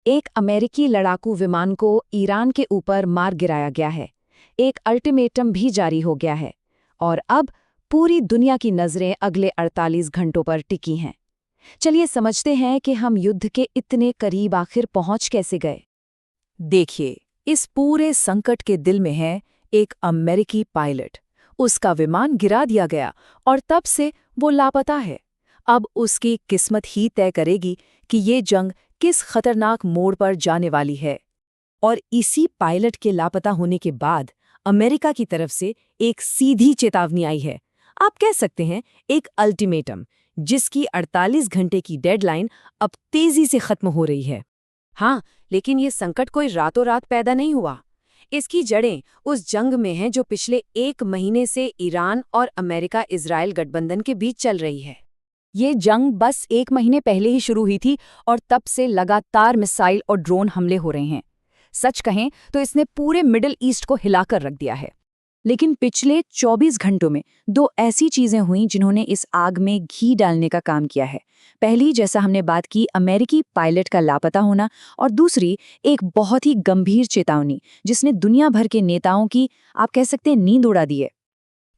एक अमेरिकी लड़ाकू विमान को ईरान के ऊपर मार गिराया गया है। एक अल्टीमेटम भी जारी हो गया है और अब पूरी दुनिया की नज़रें अगले 48 घंटों पर टिकी हैं। चलिए समझते हैं कि हम युद्ध के इतने करीब आखिर पहुंच कैसे गए। देखिए, इस पूरे संकट के दिल में है एक अमेरिकी पायलट। उसका विमान गिरा दिया गया और तब से वो लापता है। अब उसकी किस्मत ही तय करेगी कि ये जंग किस खतरनाक मोड़ पर जाने वाली है। और इसी पायलट के लापता होने के बाद अमेरिका की तरफ से एक सीधी चेतावनी आई है। आप कह सकते हैं एक अल्टीमेटम, जिसकी 48 घंटे की डेडलाइन अब तेजी से खत्म हो रही है। हाँ, लेकिन ये संकट कोई रातों रात पैदा नहीं हुआ। इसकी जड़ें उस जंग में हैं जो पिछले 1 महीने से ईरान और अमेरिका इजराइल गठबंधन के बीच चल रही है। ये जंग बस 1 महीने पहले ही शुरू हुई थी और तब से लगातार मिसाइल और ड्रोन हमले हो रहे हैं। सच कहें तो इसने पूरे मिडिल ईस्ट को हिलाकर रख दिया है। लेकिन पिछले 24 घंटों में दो ऐसी चीजें हुईं जिन्होंने इस आग में घी डालने का काम किया है। पहली, जैसा हमने बात की, अमेरिकी पायलट का लापता होना, और दूसरी एक बहुत ही गंभीर चेतावनी जिसने दुनिया भर के नेताओं की, आप कह सकते हैं, नींद उड़ा दी है।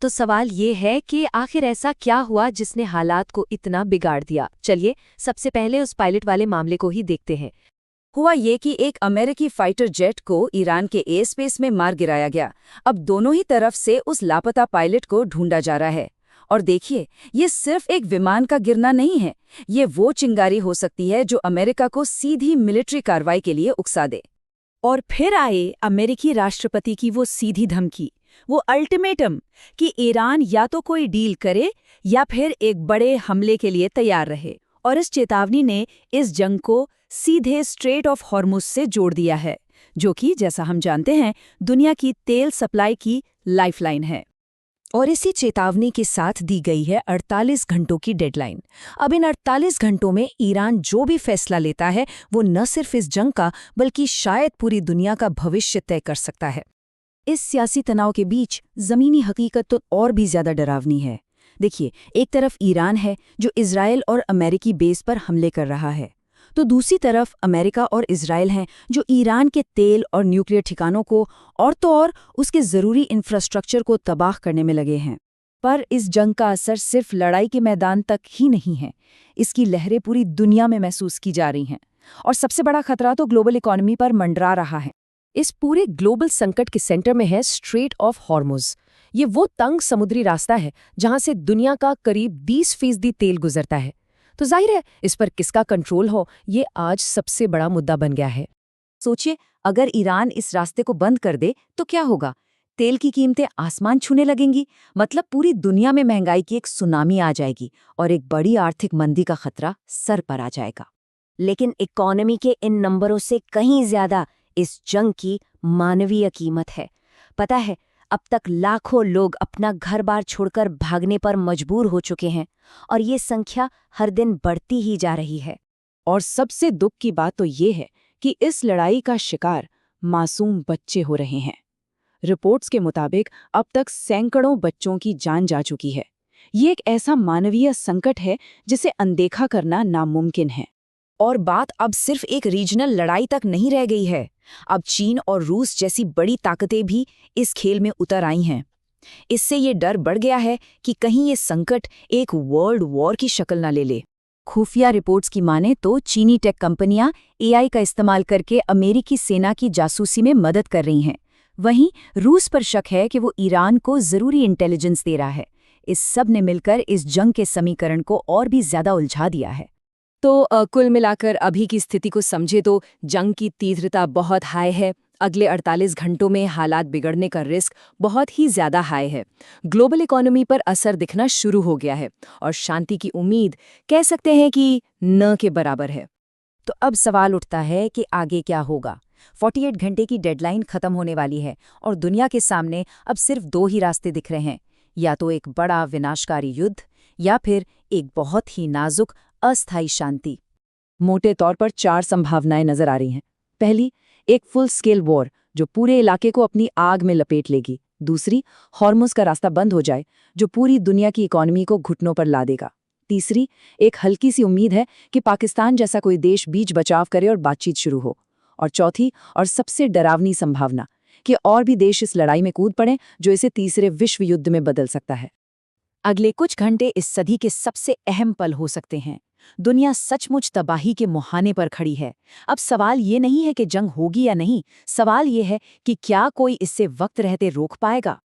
तो सवाल ये है कि आखिर ऐसा क्या हुआ जिसने हालात को इतना बिगाड़ दिया। चलिए सबसे पहले उस पायलट वाले मामले को ही देखते हैं। हुआ ये कि एक अमेरिकी फाइटर जेट को ईरान के एयर स्पेस में मार गिराया गया। अब दोनों ही तरफ से उस लापता पायलट को ढूंढा जा रहा है। और देखिए, ये सिर्फ एक विमान का गिरना नहीं है, ये वो चिंगारी हो सकती है जो अमेरिका को सीधी मिलिट्री कार्रवाई के लिए उकसा दे। और फिर आए अमेरिकी राष्ट्रपति की वो सीधी धमकी, वो अल्टीमेटम, कि ईरान या तो कोई डील करे या फिर एक बड़े हमले के लिए तैयार रहे। और इस चेतावनी ने इस जंग को सीधे स्ट्रेट ऑफ हॉर्मुज से जोड़ दिया है, जो कि, जैसा हम जानते हैं, दुनिया की तेल सप्लाई की लाइफलाइन है। और इसी चेतावनी के साथ दी गई है 48 घंटों की डेडलाइन। अब इन 48 घंटों में ईरान जो भी फैसला लेता है वो न सिर्फ इस जंग का बल्कि शायद पूरी दुनिया का भविष्य तय कर सकता है। इस सियासी तनाव के बीच ज़मीनी हकीकत तो और भी ज़्यादा डरावनी है। देखिए, एक तरफ ईरान है जो इजराइल और अमेरिकी बेस पर हमले कर रहा है, तो दूसरी तरफ अमेरिका और इजराइल हैं जो ईरान के तेल और न्यूक्लियर ठिकानों को और तो और उसके ज़रूरी इंफ्रास्ट्रक्चर को तबाह करने में लगे हैं। पर इस जंग का असर सिर्फ लड़ाई के मैदान तक ही नहीं है, इसकी लहरें पूरी दुनिया में महसूस की जा रही हैं। और सबसे बड़ा खतरा तो ग्लोबल इकोनॉमी पर मंडरा रहा है। इस पूरे ग्लोबल संकट के सेंटर में है स्ट्रेट ऑफ हॉर्मुज। ये वो तंग समुद्री रास्ता है जहां से दुनिया का करीब 20% तेल गुजरता है। तो जाहिर है, इस पर किसका कंट्रोल हो, ये आज सबसे बड़ा मुद्दा बन गया है। सोचिए, अगर ईरान इस रास्ते को बंद कर दे तो क्या होगा? तेल की कीमतें आसमान छूने लगेंगी। मतलब पूरी दुनिया में महंगाई की एक सुनामी आ जाएगी और एक बड़ी आर्थिक मंदी का खतरा सर पर आ जाएगा। लेकिन इकोनॉमी के इन नंबरों से कहीं ज्यादा इस जंग की मानवीय कीमत है। पता है, अब तक लाखों लोग अपना घर-बार छोड़कर भागने पर मजबूर हो चुके हैं और ये संख्या हर दिन बढ़ती ही जा रही है। और सबसे दुख की बात तो ये है कि इस लड़ाई का शिकार मासूम बच्चे हो रहे हैं। रिपोर्ट्स के मुताबिक अब तक सैकड़ों बच्चों की जान जा चुकी है। ये एक ऐसा मानवीय संकट है जिसे अनदेखा करना नामुमकिन है। और बात अब सिर्फ एक रीजनल लड़ाई तक नहीं रह गई है। अब चीन और रूस जैसी बड़ी ताकतें भी इस खेल में उतर आई हैं। इससे ये डर बढ़ गया है कि कहीं ये संकट एक वर्ल्ड वॉर की शक्ल न ले ले। खुफिया रिपोर्ट्स की माने तो चीनी टेक कंपनियां एआई का इस्तेमाल करके अमेरिकी सेना की जासूसी में मदद कर रही हैं। वहीं रूस पर शक है कि वो ईरान को जरूरी इंटेलिजेंस दे रहा है। इस सब ने मिलकर इस जंग के समीकरण को और भी ज्यादा उलझा दिया है। तो कुल मिलाकर अभी की स्थिति को समझे तो जंग की तीव्रता बहुत हाई है। अगले 48 घंटों में हालात बिगड़ने का रिस्क बहुत ही ज़्यादा हाई है। ग्लोबल इकोनॉमी पर असर दिखना शुरू हो गया है और शांति की उम्मीद कह सकते हैं कि न के बराबर है। तो अब सवाल उठता है कि आगे क्या होगा। 48 घंटे की डेडलाइन खत्म होने वाली है और दुनिया के सामने अब सिर्फ 2 ही रास्ते दिख रहे हैं, या तो एक बड़ा विनाशकारी युद्ध या फिर एक बहुत ही नाजुक अस्थायी शांति। मोटे तौर पर 4 संभावनाएं नजर आ रही हैं। पहली, एक फुल स्केल वॉर जो पूरे इलाके को अपनी आग में लपेट लेगी। दूसरी, हॉर्मुज का रास्ता बंद हो जाए जो पूरी दुनिया की इकोनॉमी को घुटनों पर ला देगा। तीसरी, एक हल्की सी उम्मीद है कि पाकिस्तान जैसा कोई देश बीच बचाव करे और बातचीत शुरू हो। और चौथी और सबसे डरावनी संभावना कि और भी देश इस लड़ाई में कूद पड़े जो इसे तीसरे विश्व युद्ध में बदल सकता है। अगले कुछ घंटे इस सदी के सबसे अहम पल हो सकते हैं। दुनिया सचमुच तबाही के मुहाने पर खड़ी है। अब सवाल ये नहीं है कि जंग होगी या नहीं, सवाल ये है कि क्या कोई इससे वक्त रहते रोक पाएगा।